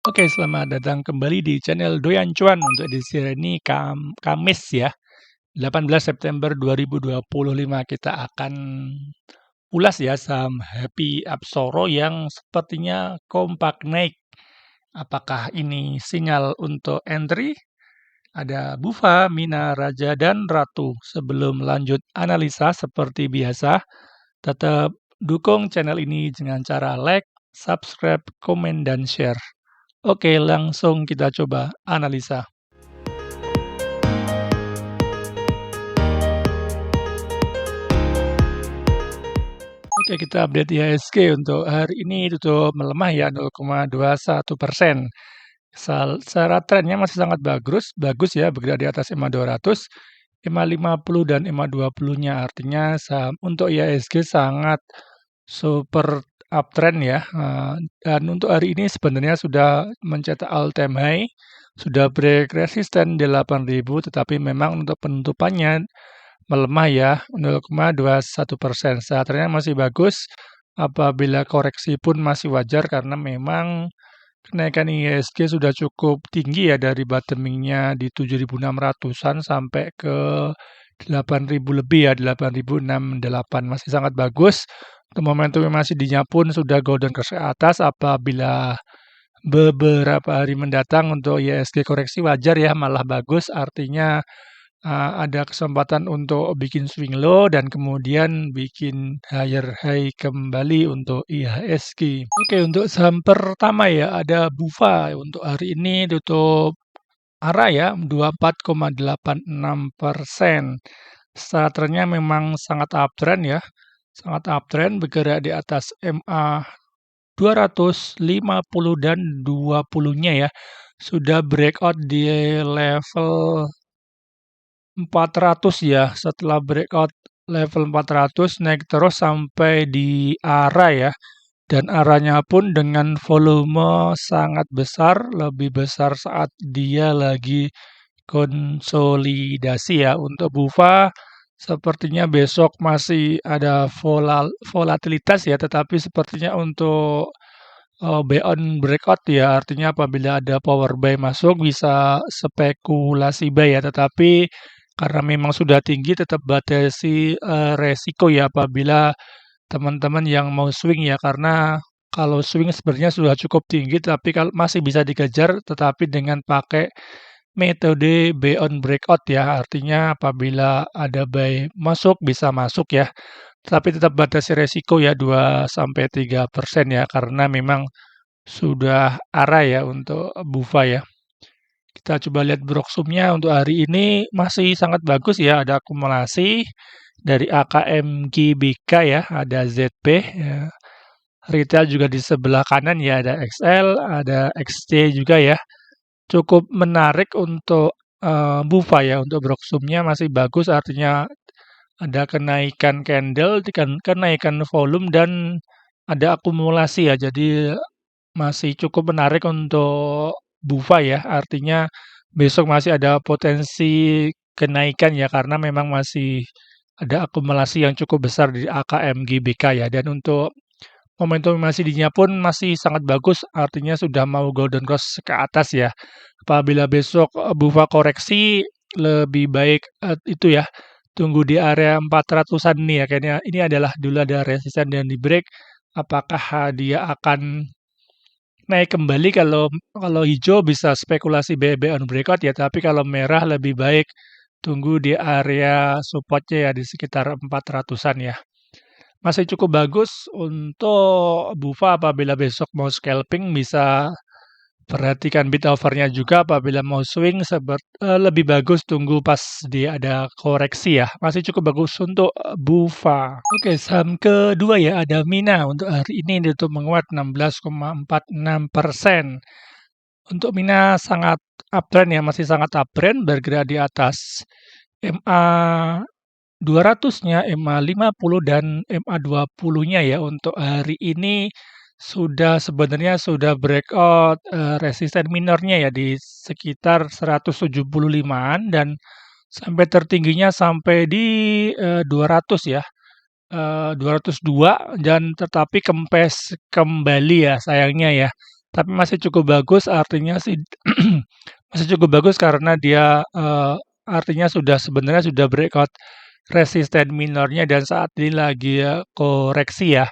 Oke, selamat datang kembali di channel Doyan Cuan untuk edisi hari ini Kamis ya, 18 September 2025 kita akan ulas ya saham Happy Apsoro yang sepertinya kompak naik. Apakah ini sinyal untuk entry? Ada Bufa, Mina, Raja, dan Ratu. Sebelum lanjut analisa seperti biasa, tetap dukung channel ini dengan cara like, subscribe, komen, dan share. Oke, langsung kita coba analisa. Oke, kita update IHSG untuk hari ini tutup melemah ya 0,21%. Secara trennya masih sangat bagus ya bergerak di atas EMA 200, EMA 50 dan EMA 20-nya. Artinya saham untuk IHSG sangat super uptrend ya. Dan untuk hari ini sebenarnya sudah mencetak all time high, sudah break resisten di 8.000, tetapi memang untuk penutupannya melemah ya 0,21%. Saat trennya masih bagus, apabila koreksi pun masih wajar karena memang kenaikan IHSG sudah cukup tinggi ya dari bottomingnya di 7.600-an sampai ke 8.000 lebih ya, 8.068 masih sangat bagus. Untuk momentum yang masih dinyapun sudah golden cross ke atas. Apabila beberapa hari mendatang untuk IHSG koreksi wajar ya, malah bagus. Artinya ada kesempatan untuk bikin swing low dan kemudian bikin higher high kembali untuk IHSG. Oke, untuk saham pertama ya ada Bufa untuk hari ini tutup arah ya 24,86%. Starternya memang sangat uptrend ya, sangat uptrend bergerak di atas MA 250 dan 20-nya ya. Sudah breakout di level 400 ya, setelah breakout level 400 naik terus sampai di area ya, dan arahnya pun dengan volume sangat besar, lebih besar saat dia lagi konsolidasi ya. Untuk Bufa sepertinya besok masih ada volatilitas ya, tetapi sepertinya untuk buy on breakout ya, artinya apabila ada power buy masuk bisa spekulasi buy ya, tetapi karena memang sudah tinggi tetap batasi resiko ya apabila teman-teman yang mau swing ya, karena kalau swing sebenarnya sudah cukup tinggi tapi kalau masih bisa dikejar tetapi dengan pakai metode buy on breakout ya, artinya apabila ada buy masuk bisa masuk ya. Tapi tetap batasi resiko ya 2-3% ya karena memang sudah arah ya untuk Bufa ya. Kita coba lihat broksumnya untuk hari ini masih sangat bagus ya, ada akumulasi dari AKM GBK ya, ada ZP ya. Retail juga di sebelah kanan ya, ada XL, ada XC juga ya. Cukup menarik untuk Bufa ya, untuk broksumnya masih bagus artinya ada kenaikan candle, kenaikan volume dan ada akumulasi ya. Jadi masih cukup menarik untuk Bufa ya, artinya besok masih ada potensi kenaikan ya karena memang masih ada akumulasi yang cukup besar di AKM GBK ya, dan untuk momentum masih dinya pun masih sangat bagus, artinya sudah mau golden cross ke atas ya. Apabila besok Bufa koreksi lebih baik itu ya tunggu di area 400-an nih ya, kayaknya ini adalah dulu ada resisten dan di break. Apakah dia akan naik kembali? Kalau hijau bisa spekulasi buy on breakout ya, tapi kalau merah lebih baik tunggu di area supportnya ya di sekitar 400-an ya. Masih cukup bagus untuk Bufa apabila besok mau scalping bisa perhatikan bid overnya juga, apabila mau swing lebih bagus tunggu pas dia ada koreksi ya. Masih cukup bagus untuk Bufa. Oke, saham kedua ya ada Mina. Untuk hari ini dia tuh menguat 16,46%. Untuk Mina sangat uptrend ya, masih sangat uptrend bergerak di atas MA 200-nya, MA 50 dan MA 20-nya ya. Untuk hari ini sebenarnya sudah breakout resisten minornya ya di sekitar 175-an dan sampai tertingginya sampai di 200 ya. 202 dan tetapi kempes kembali ya sayangnya ya. tapi masih cukup bagus artinya sih masih cukup bagus karena dia, artinya sebenarnya sudah breakout resisten minornya dan saat ini lagi koreksi ya.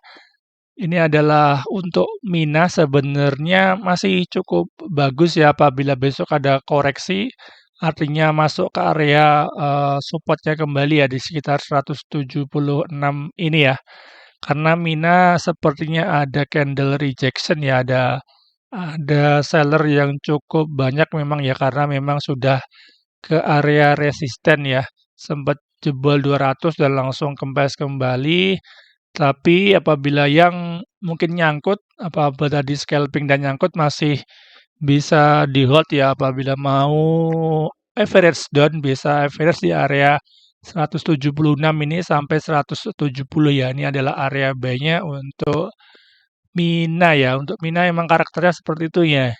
Ini adalah untuk Mina sebenarnya masih cukup bagus ya apabila besok ada koreksi, artinya masuk ke area, support kembali ya di sekitar 176 ini ya. Karena Mina sepertinya ada candle rejection ya, ada seller yang cukup banyak memang ya karena memang sudah ke area resisten ya. Sempat jebol 200 dan langsung kempes kembali. Tapi apabila yang mungkin nyangkut, apabila tadi scalping dan nyangkut masih bisa di-hold ya apabila mau average down bisa average di area 176 ini sampai 170 ya. Ini adalah area buy-nya untuk Mina ya. Untuk Mina emang karakternya seperti itu ya.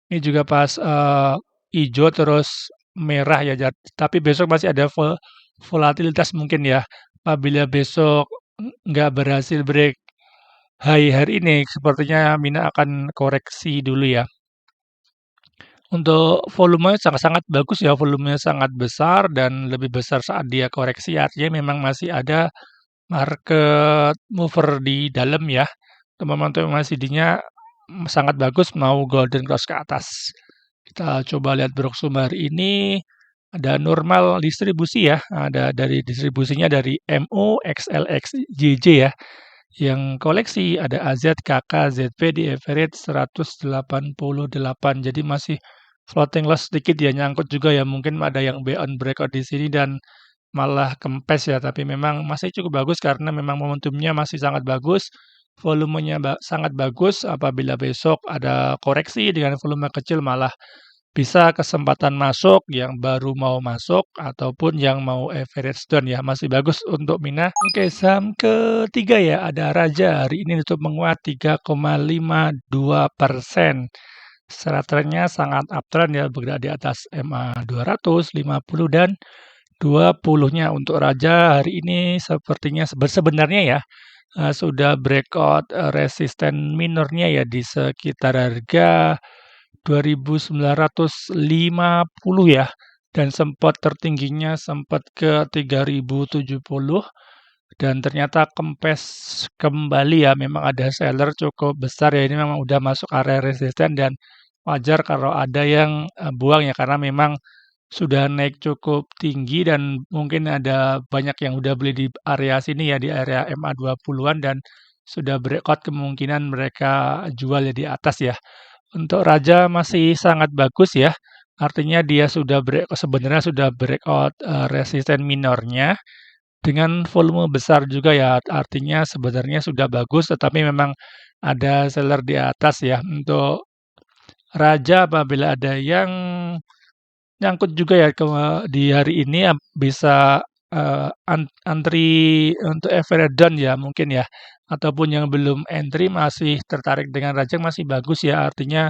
Ini juga pas hijau terus merah ya. Tapi besok masih ada volatilitas mungkin ya. Apabila besok nggak berhasil break high hari ini, sepertinya Mina akan koreksi dulu ya. Untuk volumenya sangat-sangat bagus ya, volumenya sangat besar dan lebih besar saat dia koreksi, artinya memang masih ada market mover di dalam ya. Momentum MACD-nya sangat bagus, mau golden cross ke atas. Kita coba lihat Broksum hari ini, ada normal distribusi ya, ada dari distribusinya dari MO, XLX, JJ ya. Yang koleksi ada AZ, KK, ZP di average 188. Jadi masih floating loss sedikit ya, nyangkut juga ya. Mungkin ada yang buy on breakout di sini dan malah kempes ya. Tapi memang masih cukup bagus karena memang momentumnya masih sangat bagus. Volumenya sangat bagus. Apabila besok ada koreksi dengan volume kecil malah bisa kesempatan masuk yang baru mau masuk ataupun yang mau average down ya. Masih bagus untuk Mina. Oke, saham ketiga ya ada Raja. Hari ini tutup menguat 3,52%. Secara trennya sangat uptrend ya, bergerak di atas MA 200, 50 dan 20-nya untuk Raja hari ini sepertinya sebenarnya ya sudah breakout resisten minornya ya di sekitar harga 2.950 ya dan sempat tertingginya sempat ke 3.070 dan ternyata kempes kembali ya memang ada seller cukup besar ya ini memang udah masuk area resisten dan wajar kalau ada yang buang ya karena memang sudah naik cukup tinggi dan mungkin ada banyak yang udah beli di area sini ya di area MA 20-an dan sudah breakout kemungkinan mereka jual ya di atas ya. Untuk Raja masih sangat bagus ya. Artinya dia sebenarnya sudah breakout resisten minornya dengan volume besar juga ya. Artinya sebenarnya sudah bagus tetapi memang ada seller di atas ya. Untuk Raja apabila ada yang nyangkut juga ya di hari ini ya bisa antri untuk Everedan ya mungkin ya ataupun yang belum entry masih tertarik dengan Rajang masih bagus ya artinya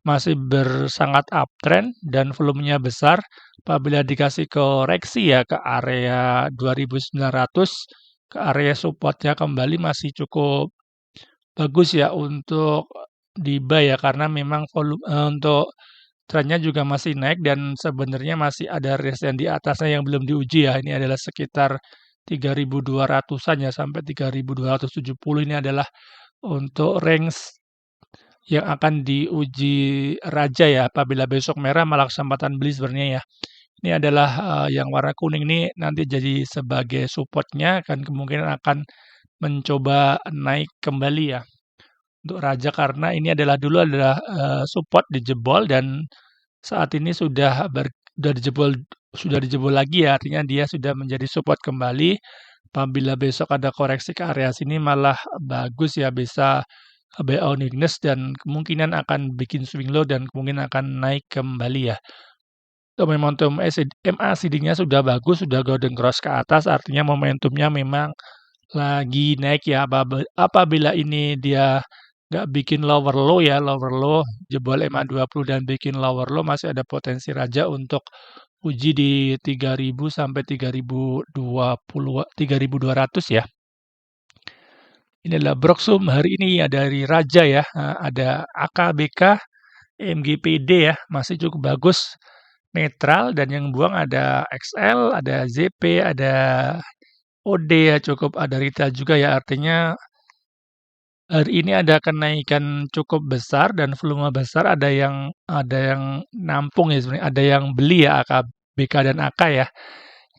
masih bersangat uptrend dan volumenya besar apabila dikasih koreksi ya ke area 2.900 ke area supportnya kembali masih cukup bagus ya untuk di buy ya karena memang untuk trennya juga masih naik dan sebenarnya masih ada resisten di atasnya yang belum diuji ya. Ini adalah sekitar 3.200-an ya sampai 3.270 ini adalah untuk range yang akan diuji Raja ya. Apabila besok merah malah kesempatan beli sebenarnya ya. Ini adalah yang warna kuning ini nanti jadi sebagai supportnya kan kemungkinan akan mencoba naik kembali ya untuk Raja karena ini adalah support dijebol dan saat ini sudah dijebol lagi ya artinya dia sudah menjadi support kembali. Apabila besok ada koreksi ke area sini malah bagus ya bisa buy on weakness dan kemungkinan akan bikin swing low dan kemungkinan akan naik kembali ya. Untuk momentum MACD-nya sudah bagus, sudah golden cross ke atas, artinya momentumnya memang lagi naik ya. Apabila ini dia nggak bikin lower low ya, lower low jebol MA20 dan bikin lower low masih ada potensi Raja untuk uji di 3.000 sampai 3.200 ya. Ini adalah Broksum hari ini ya dari Raja ya, ada AK, BK, MGPD ya, masih cukup bagus, netral dan yang buang ada XL, ada ZP, ada OD ya cukup, ada retail juga ya, artinya hari ini ada kenaikan cukup besar dan volume besar, ada yang nampung ya sebenarnya, ada yang beli ya AK, BK dan AK ya.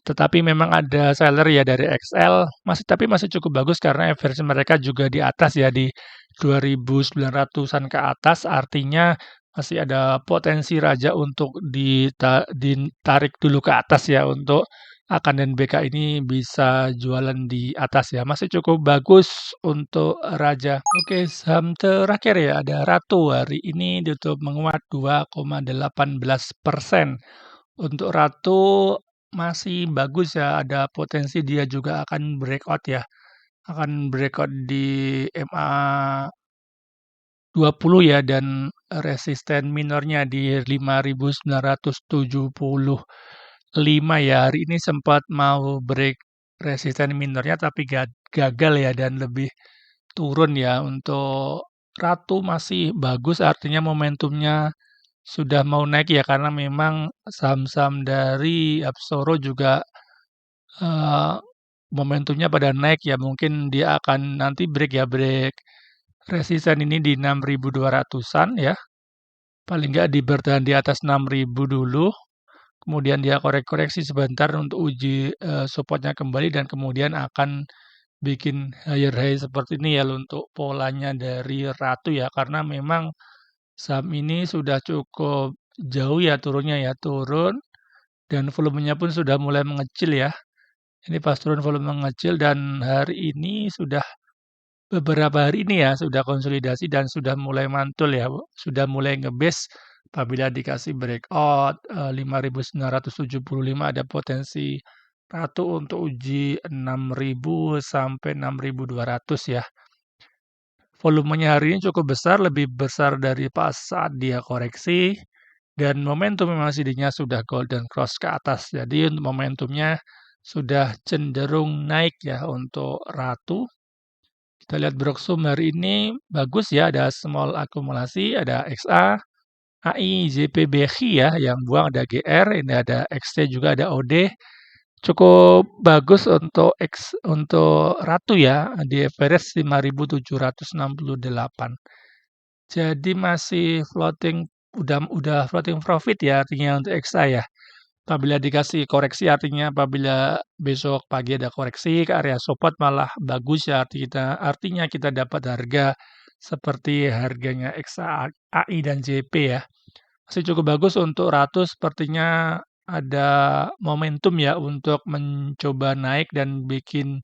Tetapi memang ada seller ya dari XL, tapi masih cukup bagus karena average mereka juga di atas ya, di 2.900-an ke atas, artinya masih ada potensi Raja untuk ditarik dulu ke atas ya, untuk Akan dan BK ini bisa jualan di atas ya, masih cukup bagus untuk Raja. Oke, saham terakhir ya, ada Ratu. Hari ini ditutup menguat 2,18%. Untuk Ratu masih bagus ya, ada potensi dia juga akan breakout ya. Akan breakout di MA 20 ya dan resisten minornya di 5.975 ya. Hari ini sempat mau break resisten minornya tapi gagal ya dan lebih turun ya. Untuk Ratu masih bagus, artinya momentumnya sudah mau naik ya, karena memang saham-saham dari Apsoro juga eee, momentumnya pada naik ya, mungkin dia akan nanti break resisten ini di 6.200-an ya, paling nggak bertahan di atas 6.000 dulu, kemudian dia koreksi sebentar untuk uji, support-nya kembali dan kemudian akan bikin higher high seperti ini ya untuk polanya dari Ratu ya, karena memang saham ini sudah cukup jauh ya turunnya ya, turun dan volumenya pun sudah mulai mengecil ya. Ini pas turun volume mengecil dan hari ini beberapa hari ini ya sudah konsolidasi dan sudah mulai mantul ya, sudah mulai ngebase apabila dikasih breakout 5.975 ada potensi Ratu untuk uji 6.000 sampai 6.200 ya. Volumenya hari ini cukup besar, lebih besar dari pas saat dia koreksi, dan momentum memang CD-nya sudah golden cross ke atas. Jadi untuk momentumnya sudah cenderung naik ya untuk Ratu. Kita lihat Broksum hari ini bagus ya, ada small akumulasi, ada XA, AI, ZPBHI ya, yang buang ada GR, ini ada XT juga ada OD. Cukup bagus untuk Ratu ya, di average 5.768. Jadi masih floating, udah floating profit ya artinya untuk XA ya. Apabila dikasih koreksi artinya apabila besok pagi ada koreksi ke area support malah bagus ya, artinya kita dapat harga seperti harganya XA, AI dan JP ya. Masih cukup bagus untuk Ratu, sepertinya ada momentum ya untuk mencoba naik dan bikin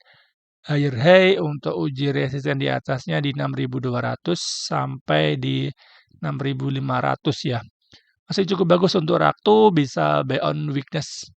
higher high untuk uji resisten di atasnya di 6.200 sampai di 6.500 ya. Masih cukup bagus untuk Ratu, bisa buy on weakness.